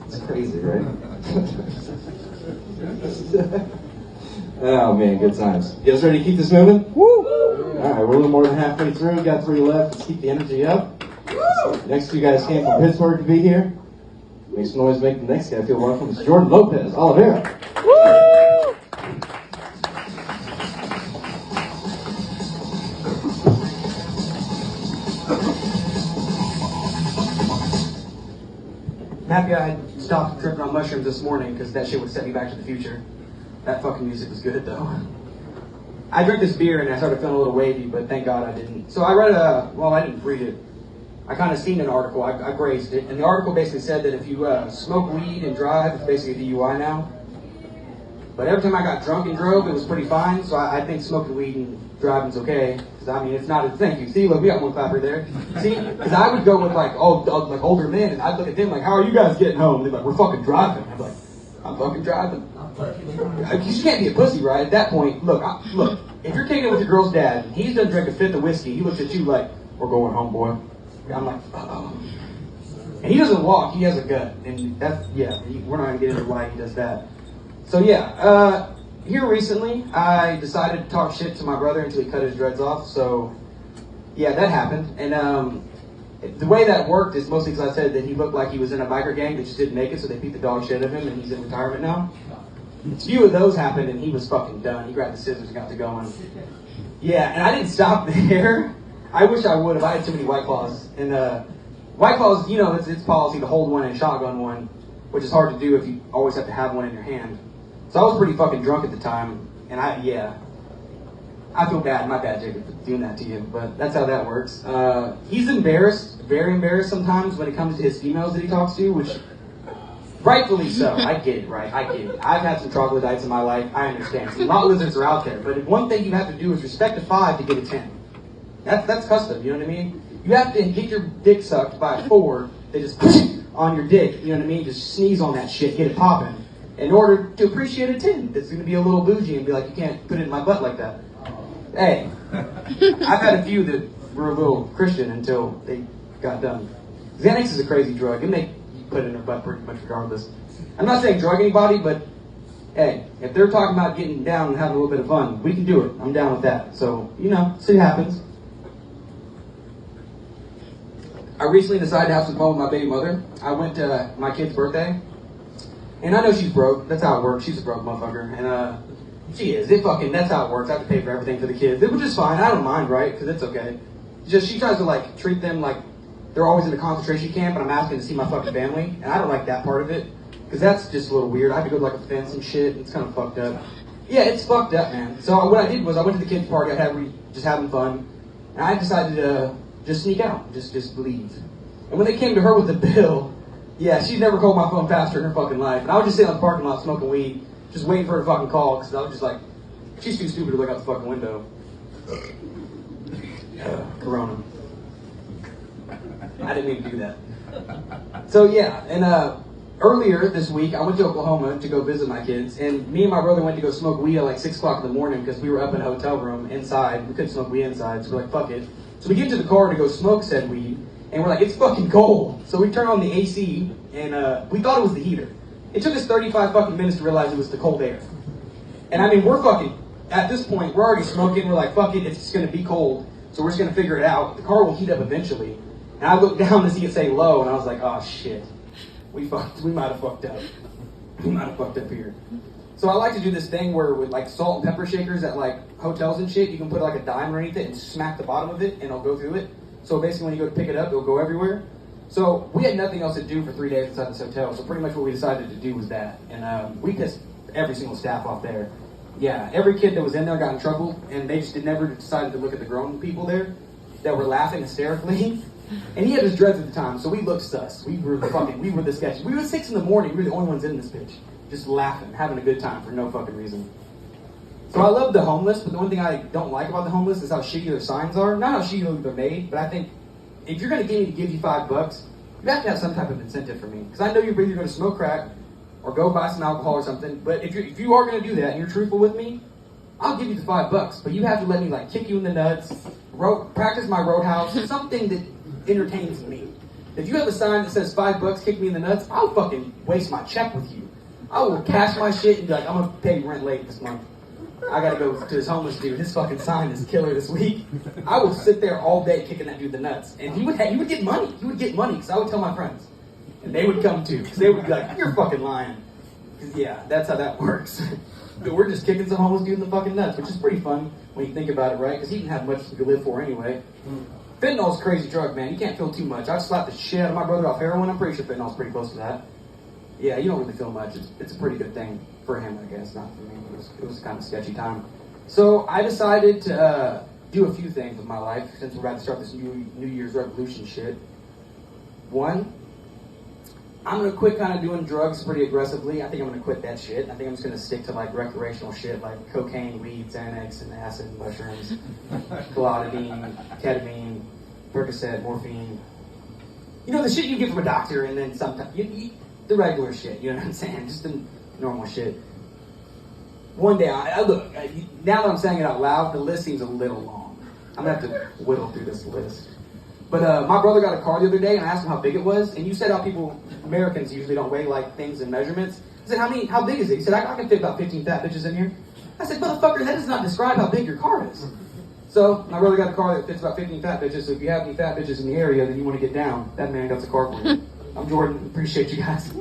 It's crazy, right? Oh man, good times. You guys ready to keep this moving? Woo! Alright, we're a little more than halfway through. Got 3 left. Let's keep the energy up. Next 2 guys came from Pittsburgh to be here. Make some noise, make the next guy feel welcome. It's Jordan Lopez, Oliveira. Woo! I'm happy I stopped tripping on mushrooms this morning because that shit would set me back to the future. That fucking music was good though. I drank this beer and I started feeling a little wavy, but thank God I didn't. So I read I didn't read it. I kind of seen an article, I grazed it, and the article basically said that if you smoke weed and drive, it's basically a DUI now. But every time I got drunk and drove, it was pretty fine, so I think smoking weed and driving's okay. Because I mean, it's not a, thank you. See, look, we got one clapper there. See, because I would go with like older men, and I'd look at them like, how are you guys getting home? They're like, we're fucking driving. I'm like, I'm fucking driving. You can't be a pussy, right? At that point, look, if you're kicking it with your girl's dad, and he's done drink a 5th of whiskey, he looks at you like, we're going home, boy. I'm like, uh-oh. And he doesn't walk, he has a gut. And that's, yeah, we're not going to get into why he does that. So yeah, here recently, I decided to talk shit to my brother until he cut his dreads off. So yeah, that happened. And the way that worked is mostly because I said that he looked like he was in a biker gang that just didn't make it, so they beat the dog shit out of him, and he's in retirement now. A few of those happened, and he was fucking done. He grabbed the scissors and got to going. Yeah, and I didn't stop there. I wish I would have. I had too many White Claws. And White Claws, you know, it's policy to hold one and shotgun one, which is hard to do if you always have to have one in your hand. So I was pretty fucking drunk at the time, and I feel bad. My bad, Jacob, for doing that to you, but that's how that works. He's embarrassed, very embarrassed sometimes when it comes to his females that he talks to, which rightfully so. I get it, right? I get it. I've had some troglodytes in my life. I understand. Some lot lizards are out there, but one thing you have to do is respect a 5 to get a 10. That's custom, you know what I mean? You have to get your dick sucked by a 4 that just on your dick, you know what I mean? Just sneeze on that shit, get it popping. In order to appreciate a 10 that's going to be a little bougie and be like, you can't put it in my butt like that. Hey, I've had a few that were a little Christian until they got done. Xanax is a crazy drug, and they put it in their butt pretty much regardless. I'm not saying drug anybody, but hey, if they're talking about getting down and having a little bit of fun, we can do it. I'm down with that. So, you know, shit happens. I recently decided to have some fun with my baby mother. I went to my kid's birthday, and I know she's broke. That's how it works. She's a broke motherfucker, and she is. That's how it works. I have to pay for everything for the kids, which is fine. I don't mind, right? Because it's okay. Just she tries to like treat them like they're always in a concentration camp, and I'm asking to see my fucking family, and I don't like that part of it because that's just a little weird. I have to go to like a fence and shit. It's kind of fucked up. Yeah, it's fucked up, man. So what I did was I went to the kids' party. Just having fun, and I decided to just sneak out, just leave. And when they came to her with the bill, yeah, she's never called my phone faster in her fucking life. And I was just sitting on the parking lot smoking weed, just waiting for her to fucking call, because I was just like, she's too stupid to look out the fucking window. Corona. I didn't mean to do that. So yeah, and earlier this week, I went to Oklahoma to go visit my kids, and me and my brother went to go smoke weed at like 6 o'clock in the morning because we were up in a hotel room inside. We couldn't smoke weed inside, so we're like, fuck it. So we get into the car to go smoke said weed, and we're like, it's fucking cold. So we turn on the AC, and we thought it was the heater. It took us 35 fucking minutes to realize it was the cold air. And I mean, we're fucking, at this point, we're already smoking. We're like, fuck it, it's just going to be cold. So we're just going to figure it out. The car will heat up eventually. And I looked down to see it say low, and I was like, oh shit. We might have fucked up. We might have fucked up here. So I like to do this thing where with like salt and pepper shakers at like hotels and shit, you can put like a dime underneath it and smack the bottom of it and it'll go through it. So basically when you go to pick it up, it'll go everywhere. So we had nothing else to do for 3 days inside this hotel. So pretty much what we decided to do was that. And we pissed every single staff off there. Yeah, every kid that was in there got in trouble, and they just never decided to look at the grown people there that were laughing hysterically. And he had his dreads at the time, so we looked sus. We were the sketchy. We were 6 in the morning. We were the only ones in this bitch, just laughing, having a good time for no fucking reason. So I love the homeless, but the one thing I don't like about the homeless is how shitty their signs are. Not how shitty they're made, but I think if you're going to give you $5, you have to have some type of incentive for me. Because I know you're either going to smoke crack or go buy some alcohol or something. But if you are going to do that and you're truthful with me, I'll give you the $5. But you have to let me like kick you in the nuts, practice my roadhouse, something that entertains me. If you have a sign that says $5, kick me in the nuts, I'll fucking waste my check with you. I will cash my shit and be like, I'm gonna pay rent late this month. I gotta go to this homeless dude. His fucking sign is killer this week. I will sit there all day kicking that dude in the nuts. And he would get money. He would get money because I would tell my friends. And they would come too. Because they would be like, you're fucking lying. Because yeah, that's how that works. But we're just kicking some homeless dude in the fucking nuts, which is pretty fun when you think about it, right? Because he didn't have much to live for anyway. Fentanyl's a crazy drug, man. You can't feel too much. I've slapped the shit out of my brother off heroin. I'm pretty sure fentanyl's pretty close to that. Yeah, you don't really feel much. It's a pretty good thing for him, I guess. Not for me. It was kind of a sketchy time. So I decided to do a few things with my life since we're about to start this New Year's revolution shit. One, I'm going to quit kind of doing drugs pretty aggressively. I think I'm going to quit that shit. I think I'm just going to stick to like recreational shit like cocaine, weed, Xanax, and acid, mushrooms, clonidine, ketamine, Percocet, morphine. You know, the shit you get from a doctor, and then sometimes you eat the regular shit, you know what I'm saying? Just the normal shit. One day, look, now that I'm saying it out loud, the list seems a little long. I'm going to have to whittle through this list. But my brother got a car the other day, and I asked him how big it was, and you said how Americans usually don't weigh like things in measurements. I said, how big is it? He said, I can fit about 15 fat bitches in here. I said, motherfucker, that does not describe how big your car is. So my brother got a car that fits about 15 fat bitches, so if you have any fat bitches in the area that you want to get down, that man got the car for you. I'm Jordan, appreciate you guys.